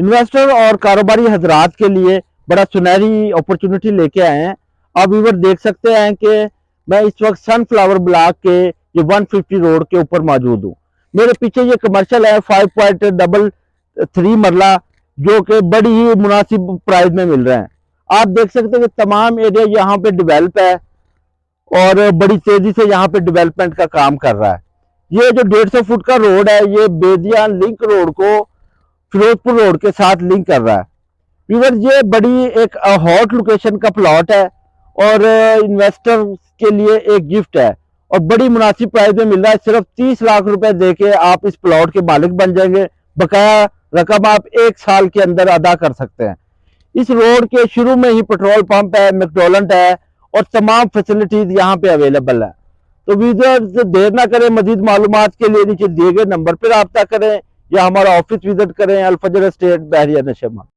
Investor और कारोबारी हजरात के लिए बड़ा सुनहरी अपॉर्चुनिटी लेके आए हैं। आप व्यूअर देख सकते हैं कि मैं इस वक्त सनफ्लावर ब्लॉक के ये 150 रोड के ऊपर मौजूद हूँ। मेरे पीछे ये कमर्शियल है 5.33 मरला, जो कि बड़ी ही मुनासिब प्राइस में मिल रहा है। आप देख सकते हैं कि तमाम एरिया यहाँ पे डेवलप है और बड़ी तेजी से यहाँ पे डेवलपमेंट का काम कर रहा है। ये जो 150 फुट का रोड है, ये बेदिया लिंक रोड को फिरोजपुर रोड के साथ लिंक कर रहा है। व्यूअर, ये बड़ी एक हॉट लोकेशन का प्लॉट है और इन्वेस्टर के लिए एक गिफ्ट है और बड़ी मुनासिब प्राइस में मिल रहा है। सिर्फ 30 लाख रुपए देके आप इस प्लॉट के मालिक बन जाएंगे। बकाया रकम आप 1 साल के अंदर अदा कर सकते हैं। इस रोड के शुरू में ही पेट्रोल पंप है, मैकडोनल्ड है और तमाम फैसिलिटीज यहाँ पे अवेलेबल है। तो व्यूअर्स, देर ना करें, मजीद मालूमात के लिए नीचे दिए गए नंबर पर रब्ता करें या हमारा ऑफिस विजिट करें, अल फजर एस्टेट, बहरिया नशेमा।